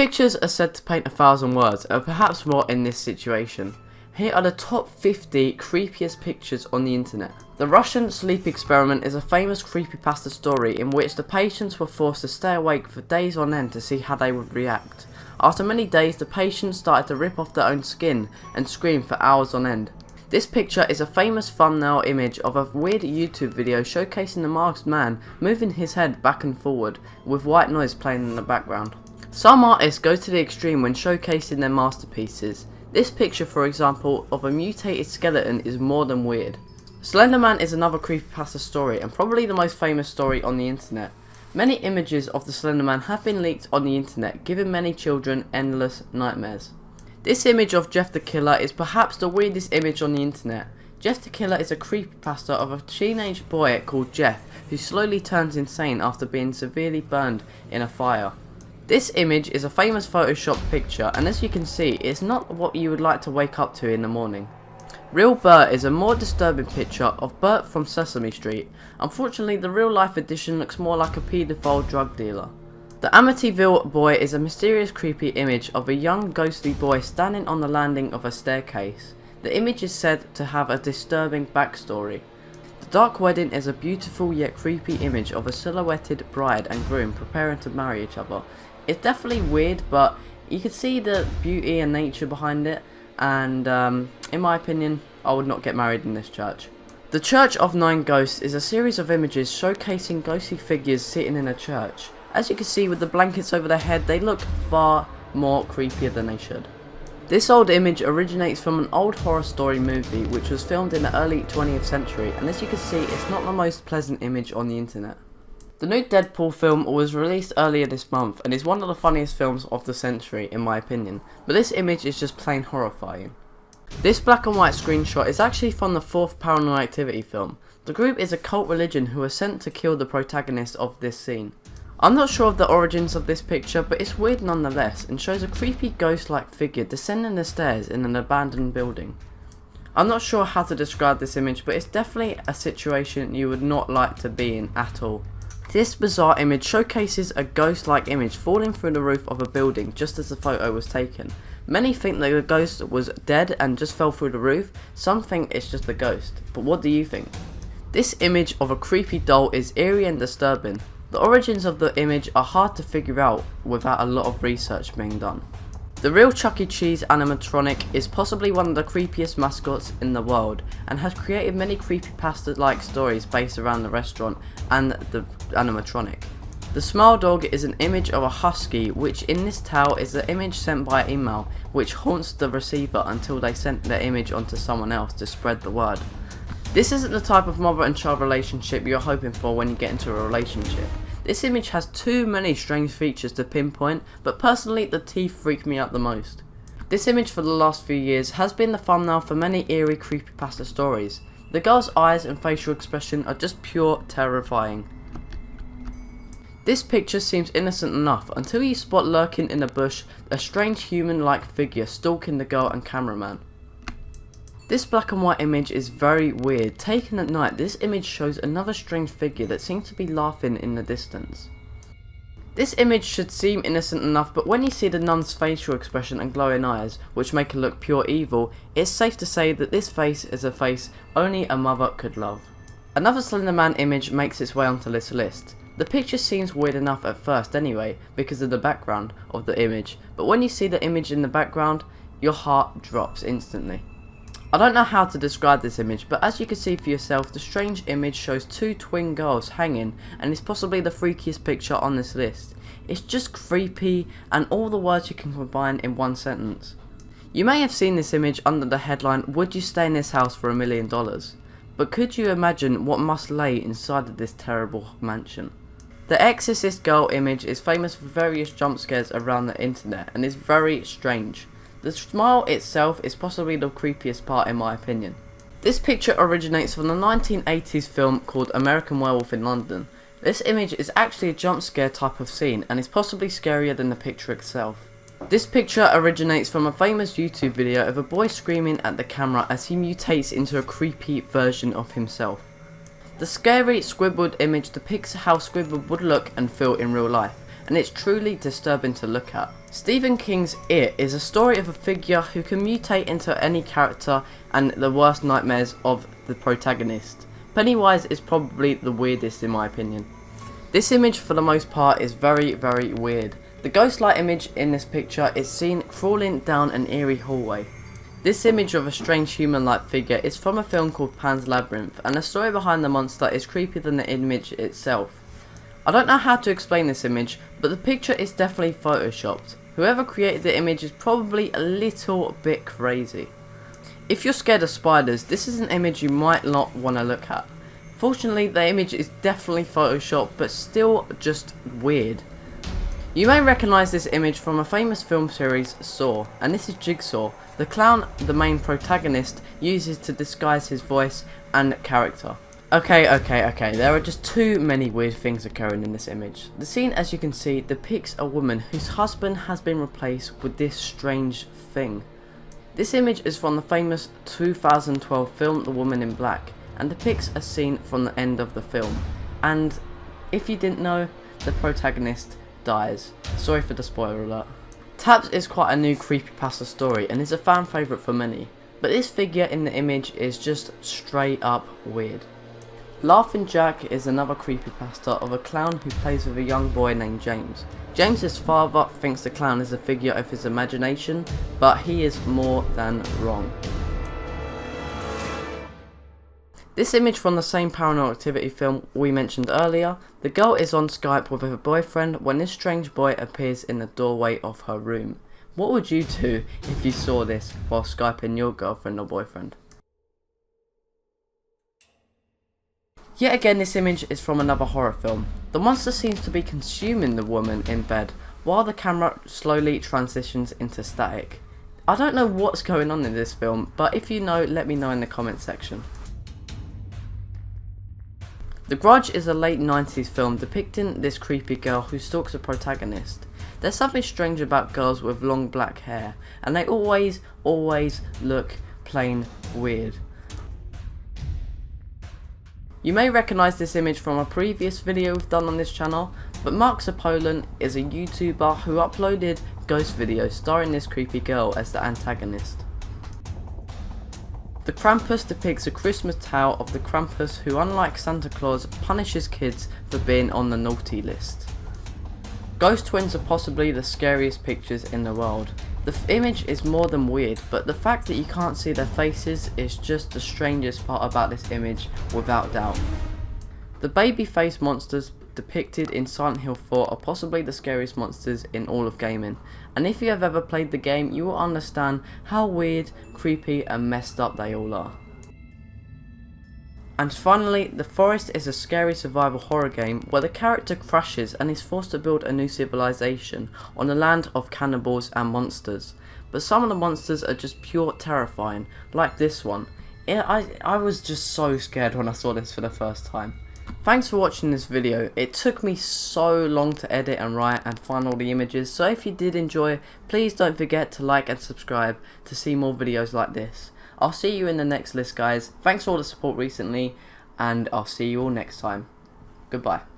pictures are said to paint 1,000 words, and perhaps more in this situation. Here are the top 50 creepiest pictures on the internet. The Russian sleep experiment is a famous creepypasta story in which the patients were forced to stay awake for days on end to see how they would react. After many days, the patients started to rip off their own skin and scream for hours on end. This picture is a famous thumbnail image of a weird YouTube video showcasing the masked man moving his head back and forward with white noise playing in the background. Some artists go to the extreme when showcasing their masterpieces. This picture, for example, of a mutated skeleton is more than weird. Slender Man is another creepypasta story and probably the most famous story on the internet. Many images of the Slender Man have been leaked on the internet, giving many children endless nightmares. This image of Jeff the Killer is perhaps the weirdest image on the internet. Jeff the Killer is a creepypasta of a teenage boy called Jeff who slowly turns insane after being severely burned in a fire. This image is a famous Photoshop picture, and as you can see, it's not what you would like to wake up to in the morning. Real Bert is a more disturbing picture of Bert from Sesame Street. Unfortunately, the real life edition looks more like a paedophile drug dealer. The Amityville Boy is a mysterious creepy image of a young ghostly boy standing on the landing of a staircase. The image is said to have a disturbing backstory. The Dark Wedding is a beautiful yet creepy image of a silhouetted bride and groom preparing to marry each other. It's definitely weird, but you can see the beauty and nature behind it, and in my opinion, I would not get married in this church. The Church of Nine Ghosts is a series of images showcasing ghostly figures sitting in a church. As you can see with the blankets over their head, they look far more creepier than they should. This old image originates from an old horror story movie which was filmed in the early 20th century, and as you can see, it's not the most pleasant image on the internet. The new Deadpool film was released earlier this month and is one of the funniest films of the century in my opinion, but this image is just plain horrifying. This black and white screenshot is actually from the 4th Paranormal Activity film. The group is a cult religion who are sent to kill the protagonist of this scene. I'm not sure of the origins of this picture, but it's weird nonetheless and shows a creepy ghost-like figure descending the stairs in an abandoned building. I'm not sure how to describe this image, but it's definitely a situation you would not like to be in at all. This bizarre image showcases a ghost-like image falling through the roof of a building just as the photo was taken. Many think that the ghost was dead and just fell through the roof, some think it's just a ghost, but what do you think? This image of a creepy doll is eerie and disturbing. The origins of the image are hard to figure out without a lot of research being done. The real Chuck E. Cheese animatronic is possibly one of the creepiest mascots in the world and has created many creepypasta-like stories based around the restaurant and the animatronic. The Smile Dog is an image of a husky, which in this tale is the image sent by email, which haunts the receiver until they sent the image onto someone else to spread the word. This isn't the type of mother and child relationship you're hoping for when you get into a relationship. This image has too many strange features to pinpoint, but personally the teeth freak me out the most. This image for the last few years has been the thumbnail for many eerie creepypasta stories. The girl's eyes and facial expression are just pure terrifying. This picture seems innocent enough until you spot lurking in a bush a strange human-like figure stalking the girl and cameraman. This black and white image is very weird. Taken at night, this image shows another strange figure that seems to be laughing in the distance. This image should seem innocent enough, but when you see the nun's facial expression and glowing eyes, which make her look pure evil, it's safe to say that this face is a face only a mother could love. Another Slender Man image makes its way onto this list. The picture seems weird enough at first anyway, because of the background of the image, but when you see the image in the background, your heart drops instantly. I don't know how to describe this image, but as you can see for yourself, the strange image shows two twin girls hanging and is possibly the freakiest picture on this list. It's just creepy and all the words you can combine in one sentence. You may have seen this image under the headline, "Would you stay in this house for $1 million?" But could you imagine what must lay inside of this terrible mansion? The Exorcist Girl image is famous for various jump scares around the internet and is very strange. The smile itself is possibly the creepiest part in my opinion. This picture originates from the 1980s film called American Werewolf in London. This image is actually a jump scare type of scene and is possibly scarier than the picture itself. This picture originates from a famous YouTube video of a boy screaming at the camera as he mutates into a creepy version of himself. The scary scribbled image depicts how Scribble would look and feel in real life, and it's truly disturbing to look at. Stephen King's It is a story of a figure who can mutate into any character and the worst nightmares of the protagonist. Pennywise is probably the weirdest in my opinion. This image for the most part is very weird. The ghost-like image in this picture is seen crawling down an eerie hallway. This image of a strange human-like figure is from a film called Pan's Labyrinth, and the story behind the monster is creepier than the image itself. I don't know how to explain this image, but the picture is definitely photoshopped. Whoever created the image is probably a little bit crazy. If you're scared of spiders, this is an image you might not want to look at. Fortunately, the image is definitely photoshopped, but still just weird. You may recognise this image from a famous film series, Saw, and this is Jigsaw, the clown the main protagonist uses to disguise his voice and character. Okay, there are just too many weird things occurring in this image. The scene, as you can see, depicts a woman whose husband has been replaced with this strange thing. This image is from the famous 2012 film The Woman in Black, and depicts a scene from the end of the film. And if you didn't know, the protagonist dies. Sorry for the spoiler alert. Taps is quite a new creepypasta story and is a fan favourite for many, but this figure in the image is just straight up weird. Laughing Jack is another creepypasta of a clown who plays with a young boy named James. James's father thinks the clown is a figure of his imagination, but he is more than wrong. This image from the same Paranormal Activity film we mentioned earlier, the girl is on Skype with her boyfriend when this strange boy appears in the doorway of her room. What would you do if you saw this while Skyping your girlfriend or boyfriend? Yet again, this image is from another horror film. The monster seems to be consuming the woman in bed while the camera slowly transitions into static. I don't know what's going on in this film, but if you know, let me know in the comments section. The Grudge is a late 90s film depicting this creepy girl who stalks a protagonist. There's something strange about girls with long black hair, and they always look plain weird. You may recognise this image from a previous video we've done on this channel, but Mark Zapolan is a YouTuber who uploaded ghost videos starring this creepy girl as the antagonist. The Krampus depicts a Christmas tale of the Krampus who, unlike Santa Claus, punishes kids for being on the naughty list. Ghost twins are possibly the scariest pictures in the world. The image is more than weird, but the fact that you can't see their faces is just the strangest part about this image, without doubt. The baby face monsters depicted in Silent Hill 4 are possibly the scariest monsters in all of gaming, and if you have ever played the game, you will understand how weird, creepy and messed up they all are. And finally, The Forest is a scary survival horror game where the character crashes and is forced to build a new civilization on a land of cannibals and monsters. But some of the monsters are just pure terrifying, like this one. I was just so scared when I saw this for the first time. Thanks for watching this video. It took me so long to edit and write and find all the images, so if you did enjoy, please don't forget to like and subscribe to see more videos like this. I'll see you in the next list, guys. Thanks for all the support recently, and I'll see you all next time. Goodbye.